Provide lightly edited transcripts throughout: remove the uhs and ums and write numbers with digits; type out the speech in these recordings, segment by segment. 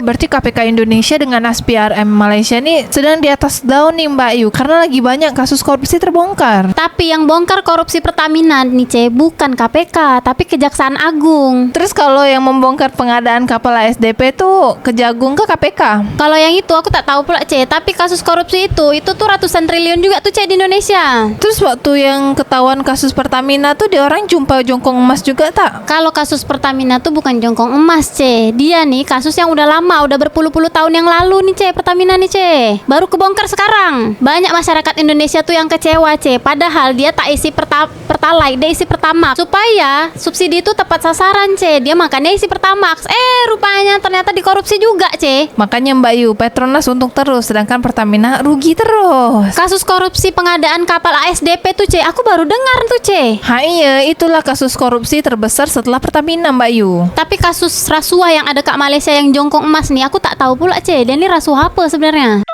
berarti KPK Indonesia dengan SPRM Malaysia nih sedang di atas daun nih Mbak Yu, karena lagi banyak kasus korupsi terbongkar. Tapi yang bongkar korupsi Pertamina nih Ce, bukan KPK, tapi Kejaksaan Agung. Terus kalau yang membongkar pengadaan kapal ASDP tuh Kejagung ke KPK? Kalau yang itu aku tak tahu pula Ce, tapi kasus korupsi itu tuh ratusan triliun juga tuh Ce di Indonesia. Terus waktu yang ketahuan kasus Pertamina tuh dia orang jumpa jongkong emas juga tak? Kalau kasus Pertamina tuh bukan jongkong emas Ce, dia nih kasus yang udah lama, udah berpuluh-puluh tahun yang lalu nih Ce, Pertamina nih Ce, baru kebongkar sekarang. Banyak masyarakat Indonesia tuh yang kecewa Ce, padahal dia tak isi Pertalite, dia isi Pertamax supaya subsidi itu tepat sasaran Ce, dia makanya isi Pertamax. Rupanya ternyata dikorupsi juga Ce. Makanya Mbak Yu, Petronas untung terus sedangkan Pertamina rugi terus. Kasus korupsi pengadaan kapal ASDP tuh Ce, aku baru dengar tuh Ce. Iya, itulah kasus korupsi terbesar setelah Pertamina Mbak Yu. Tapi kasus rasuah yang ada Kak Malaysia yang jongkong emas nih, aku tak tahu pula Ce, dia ini rasuah apa sebenarnya.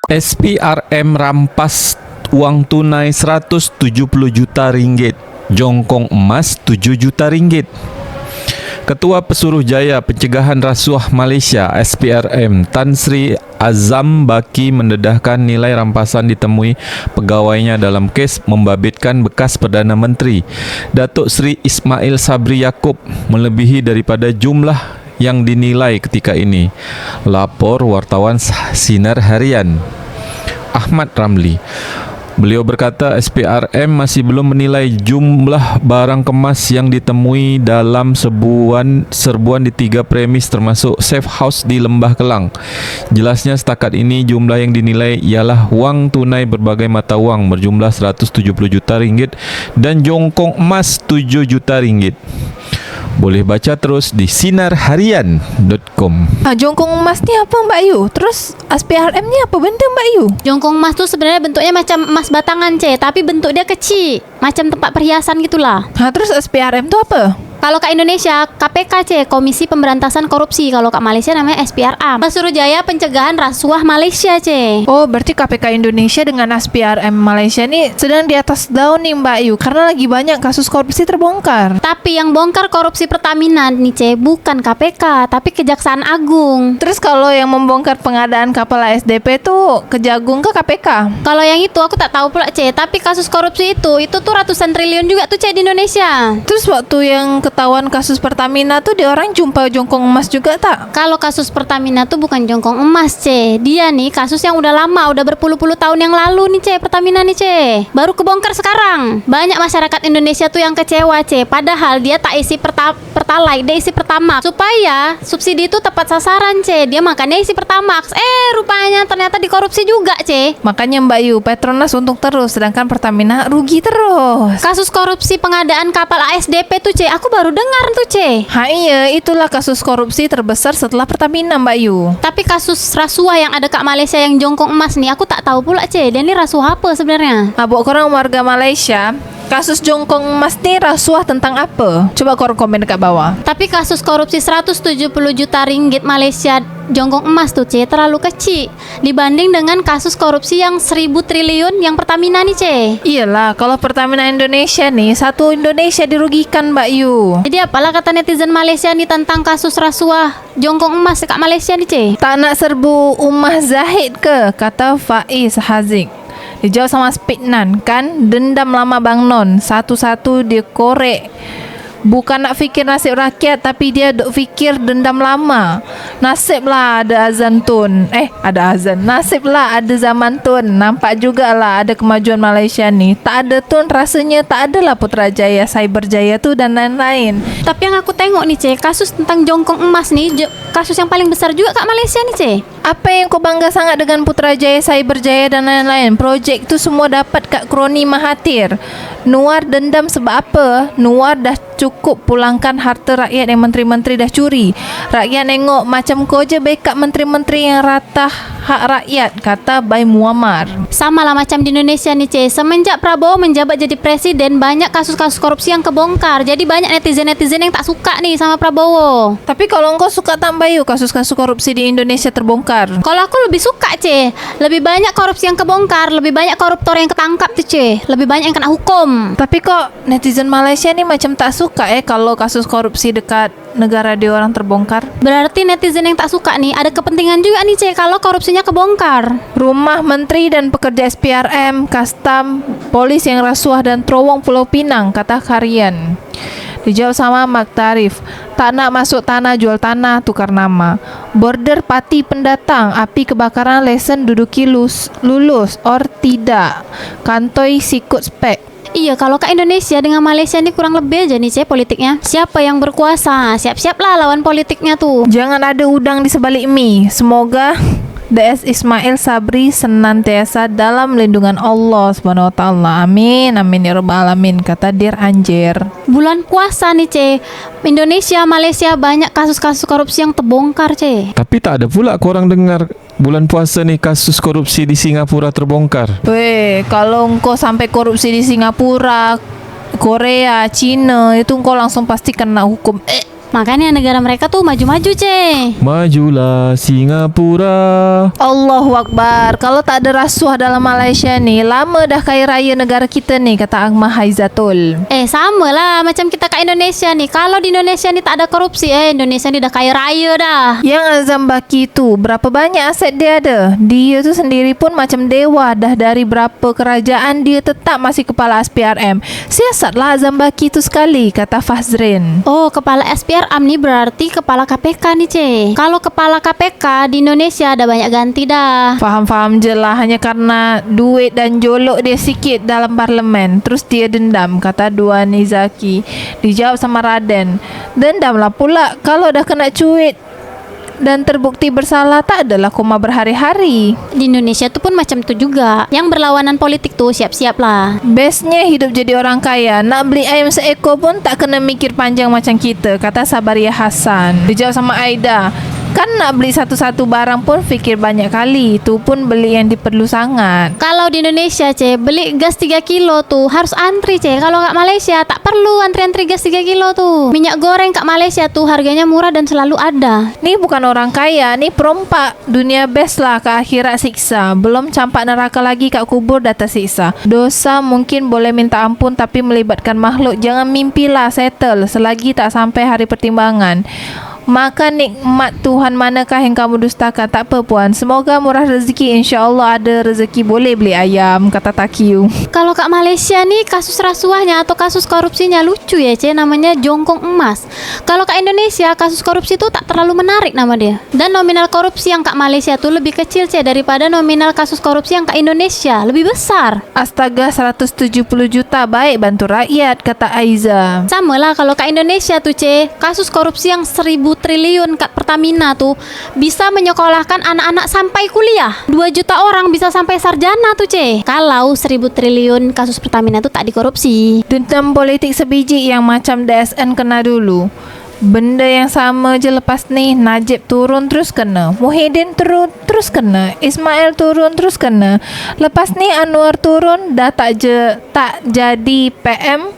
SPRM rampas uang tunai 170 juta ringgit, jongkong emas 7 juta ringgit. Ketua Pesuruhjaya Pencegahan Rasuah Malaysia SPRM Tan Sri Azam Baki mendedahkan nilai rampasan ditemui pegawainya dalam kes membabitkan bekas Perdana Menteri Datuk Seri Ismail Sabri Yaakob melebihi daripada jumlah yang dinilai ketika ini. Lapor wartawan Sinar Harian Ahmad Ramli. Beliau berkata SPRM masih belum menilai jumlah barang kemas yang ditemui dalam serbuan di 3 premis termasuk safe house di Lembah Kelang. Jelasnya setakat ini jumlah yang dinilai ialah wang tunai berbagai mata wang berjumlah 170 juta ringgit dan jongkong emas 7 juta ringgit. Boleh baca terus di sinarharian.com. Jongkong emas ni apa Mbak Yu? Terus SPRM ni apa benda Mbak Yu? Jongkong emas tuh sebenarnya bentuknya macam emas batangan Ce, tapi bentuk dia kecil, macam tempat perhiasan gitulah. Terus SPRM tu apa? Kalau Kak Indonesia, KPK Ce, Komisi Pemberantasan Korupsi. Kalau Kak Malaysia namanya SPRM, Pesuruhjaya Pencegahan Rasuah Malaysia Ce. Oh, berarti KPK Indonesia dengan SPRM Malaysia ni sedang di atas daun nih Mbak Yu, karena lagi banyak kasus korupsi terbongkar. Tapi yang bongkar korupsi Pertamina nih Ce, bukan KPK, tapi Kejaksaan Agung. Terus kalau yang membongkar pengadaan kapal ASDP tuh Kejagung ke KPK? Kalau yang itu aku tak tahu pula Ce, tapi kasus korupsi itu tuh ratusan triliun juga tuh Ce di Indonesia. Terus waktu yang ketahuan kasus Pertamina tuh dia orang jumpa jongkong emas juga tak? Kalau kasus Pertamina tuh bukan jongkong emas Ce, dia nih kasus yang udah lama, udah berpuluh-puluh tahun yang lalu nih Ce, Pertamina nih Ce, baru kebongkar sekarang. Banyak masyarakat Indonesia tuh yang kecewa Ce, padahal dia tak isi Pertalite, dia isi Pertamax supaya subsidi itu tepat sasaran Ce, dia makanya isi Pertamax. Rupanya ternyata dikorupsi juga Ce. Makanya Mbak Yu, Petronas untung terus sedangkan Pertamina rugi terus. Kasus korupsi pengadaan kapal ASDP tuh Ce, aku baru dengar tuh Ce. Iya, itulah kasus korupsi terbesar setelah Pertamina Mbak Yu. Tapi kasus rasuah yang ada Kak Malaysia yang jongkong emas nih, aku tak tahu pula Ce, dia ini rasuah apa sebenarnya. Buat korang warga Malaysia, kasus jongkong emas ni rasuah tentang apa? Coba korang komen dekat bawah. Tapi kasus korupsi 170 juta ringgit Malaysia jongkong emas tuh Ce, terlalu kecil dibanding dengan kasus korupsi yang 1000 triliun yang Pertamina nih Ce. Iyalah, kalau Pertamina Indonesia nih, satu Indonesia dirugikan Mbak Yu. Jadi apalah kata netizen Malaysia nih tentang kasus rasuah jongkong emas Kak Malaysia nih Ce? Tak nak serbu Ummah Zahid ke? Kata Faiz Haziq. Dijawab sama Spitnan, kan dendam lama Bang Non, satu-satu dia korek. Bukan nak fikir nasib rakyat, tapi dia duk fikir dendam lama. Nasiblah ada azan tun. Ada azan. Nasiblah ada zaman tun. Nampak jugalah ada kemajuan Malaysia ni. Tak ada tun, rasanya tak adalah Putrajaya, Cyberjaya tu dan lain-lain. Tapi yang aku tengok nih Ce, kasus tentang jongkong emas nih, kasus yang paling besar juga Kak Malaysia nih Ce. Apa yang kau bangga sangat dengan Putrajaya, Cyberjaya dan lain-lain? Projek tu semua dapat kat kroni Mahathir. Nuar dendam sebab apa? Nuar dah cukup pulangkan harta rakyat yang menteri-menteri dah curi. Rakyat nengok macam kau je backup menteri-menteri yang ratah hak rakyat, kata Bai Muammar. Sama lah macam di Indonesia nih Ce. Semenjak Prabowo menjabat jadi presiden, banyak kasus-kasus korupsi yang kebongkar. Jadi banyak netizen-netizen yang tak suka nih sama Prabowo. Tapi kalau engkau suka tak Bayu kasus-kasus korupsi di Indonesia terbongkar? Kalau aku lebih suka Ce, lebih banyak korupsi yang kebongkar, lebih banyak koruptor yang ketangkap tuh Ce, lebih banyak yang kena hukum. Tapi kok netizen Malaysia ni macam tak suka kalau kasus korupsi dekat negara dia orang terbongkar? Berarti netizen yang tak suka nih ada kepentingan juga nih Ce kalau korupsinya kebongkar. Rumah menteri dan pekerja SPRM, kastam, polis yang rasuah dan terowong Pulau Pinang, kata Karian. Dijawab sama Mak Tarif, tak nak masuk tanah jual tanah tukar nama. Border parti pendatang, api kebakaran lesen duduki lulus or tidak. Kantoi sikut spek. Iya, kalau ke Indonesia dengan Malaysia ini kurang lebih aja nih Ce politiknya. Siapa yang berkuasa, siap-siaplah lawan politiknya tuh. Jangan ada udang di sebalik mie. Semoga DS Ismail Sabri senantiasa dalam lindungan Allah Subhanahu wa taala. Amin amin ya rabbal alamin, kata Dir Anjir. Bulan puasa nih Ce, Indonesia, Malaysia banyak kasus-kasus korupsi yang terbongkar Ce. Tapi tak ada pula korang dengar bulan puasa ni kasus korupsi di Singapura terbongkar. Weh, kalau engkau sampai korupsi di Singapura, Korea, Cina, itu engkau langsung pasti kena hukum. Makanya negara mereka tuh maju-maju Ce. Majulah Singapura. Allahu Akbar. Kalau tak ada rasuah dalam Malaysia ni, lama dah kaya raya negara kita ni, kata Agma Haizatul. Sama lah macam kita ke Indonesia nih. Kalau di Indonesia nih tak ada korupsi, Indonesia nih dah kaya raya dah. Yang Azam Baki tu, berapa banyak aset dia ada? Dia tu sendiri pun macam dewa. Dah dari berapa kerajaan dia tetap masih kepala SPRM. Siasatlah Azam Baki tu sekali, kata Fazrin. Oh, kepala SPRM nih berarti kepala KPK nih Ce. Kalau kepala KPK di Indonesia ada banyak ganti dah. Faham-faham je lah, hanya karena duit dan jolok dia sikit dalam parlimen, terus dia dendam, kata Duan Nizaki. Dijawab sama Raden, dendamlah pula kalau dah kena cuit dan terbukti bersalah, tak adalah koma berhari-hari. Di Indonesia tuh pun macam tu juga. Yang berlawanan politik tuh siap-siap lah. Bestnya hidup jadi orang kaya, nak beli ayam seekor pun tak kena mikir panjang macam kita, kata Sabaria Hasan. Dijawab sama Aida, kan nak beli satu-satu barang pun fikir banyak kali. Itu pun beli yang diperlu sangat. Kalau di Indonesia Ce, beli gas 3 kilo tuh harus antri Ce. Kalau kat Malaysia tak perlu antri-antri gas 3 kilo tuh. Minyak goreng kat Malaysia tuh harganya murah dan selalu ada. Ni bukan orang kaya, ni perompak. Dunia best lah, ke akhirat siksa. Belum campak neraka lagi, kat kubur dah tersiksa. Dosa mungkin boleh minta ampun, tapi melibatkan makhluk jangan mimpilah settle selagi tak sampai hari pertimbangan. Maka nikmat Tuhan manakah yang kamu dustakan? Tak apa puan, semoga murah rezeki, insya-Allah ada rezeki boleh beli ayam, kata Takiu. Kalau kat Malaysia nih kasus rasuahnya atau kasus korupsinya lucu ya Ce, namanya jongkong emas. Kalau kat Indonesia kasus korupsi itu tak terlalu menarik nama dia. Dan nominal korupsi yang kat Malaysia tuh lebih kecil Ce daripada nominal kasus korupsi yang kat Indonesia, lebih besar. Astaga, 170 juta baik bantu rakyat, kata Aiza. Sama lah kalau kat Indonesia tuh Ce, kasus korupsi yang 1.000 triliun kat Pertamina tuh bisa menyekolahkan anak-anak sampai kuliah. 2 juta orang bisa sampai sarjana tuh Ce. Kalau 1.000 triliun kasus Pertamina tuh tak dikorupsi. Dendam politik sebiji yang macam DSN kena dulu. Benda yang sama je lepas ni. Najib turun terus kena, Muhyiddin turun terus kena, Ismail turun terus kena. Lepas ni Anwar turun dah tak jadi PM,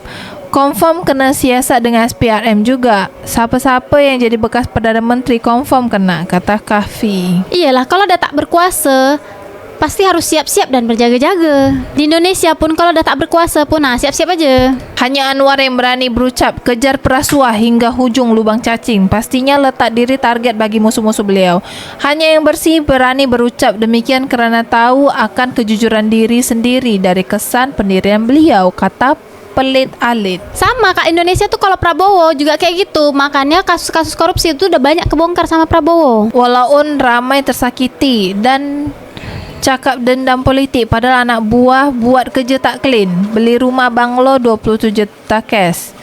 confirm kena siasat dengan SPRM juga. Siapa-siapa yang jadi bekas Perdana Menteri confirm kena, kata Kahfi. Iyalah, kalau dah tak berkuasa pasti harus siap-siap dan berjaga-jaga. Di Indonesia pun kalau dah tak berkuasa pun siap-siap aja. Hanya Anwar yang berani berucap kejar perasuah hingga hujung lubang cacing. Pastinya letak diri target bagi musuh-musuh beliau. Hanya yang bersih berani berucap demikian kerana tahu akan kejujuran diri sendiri dari kesan pendirian beliau, kata pelit alit. Sama Kak, Indonesia tuh kalau Prabowo juga kayak gitu. Makanya kasus-kasus korupsi itu udah banyak kebongkar sama Prabowo. Walaupun ramai tersakiti dan cakap dendam politik, padahal anak buah buat kerja tak clean. Beli rumah banglo 27 juta cash.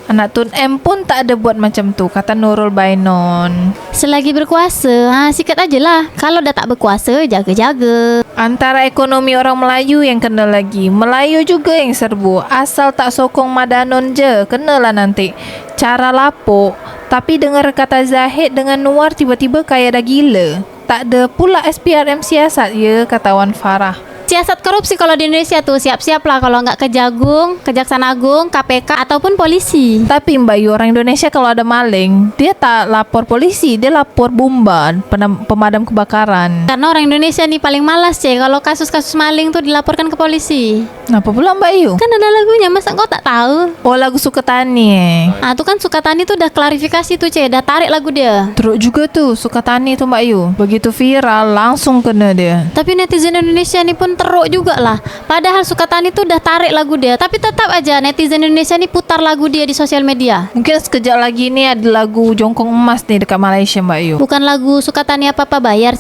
Anak Tun M pun tak ada buat macam tu, kata Nurul Bainon. Selagi berkuasa, sikat aja lah. Kalau dah tak berkuasa, jaga-jaga. Antara ekonomi orang Melayu yang kena lagi, Melayu juga yang serbu. Asal tak sokong Madanon je, kenalah nanti. Cara lapuk. Tapi dengar kata Zahid dengan Nuar tiba-tiba kayak dah gila. Tak ada pula SPRM siasat ya, kata Wan Farah. Siasat korupsi kalau di Indonesia tuh siap-siap lah kalau nggak Kejagung, Kejaksaan Agung, KPK ataupun polisi. Tapi Mbak Yu, orang Indonesia kalau ada maling, dia tak lapor polisi, dia lapor bomba, pemadam kebakaran. Karena orang Indonesia nih paling malas kalau kasus-kasus maling tuh dilaporkan ke polisi. Kenapa pula Mbak Yu? Kan ada lagunya, masa kau tak tahu? Oh, lagu Sukatani. Ah tuh kan Sukatani tuh udah klarifikasi tuh dah tarik lagu dia. Teruk juga tuh Sukatani tuh Mbak Yu. Begitu viral langsung kena dia. Tapi netizen Indonesia nih pun teruk juga lah. Padahal Sukatani tuh udah tarik lagu dia, tapi tetap aja netizen Indonesia nih putar lagu dia di sosial media. Mungkin sekejap lagi nih ada lagu Jongkong Emas nih dekat Malaysia Mbak Yu. Bukan lagu Sukatani apa-apa bayar,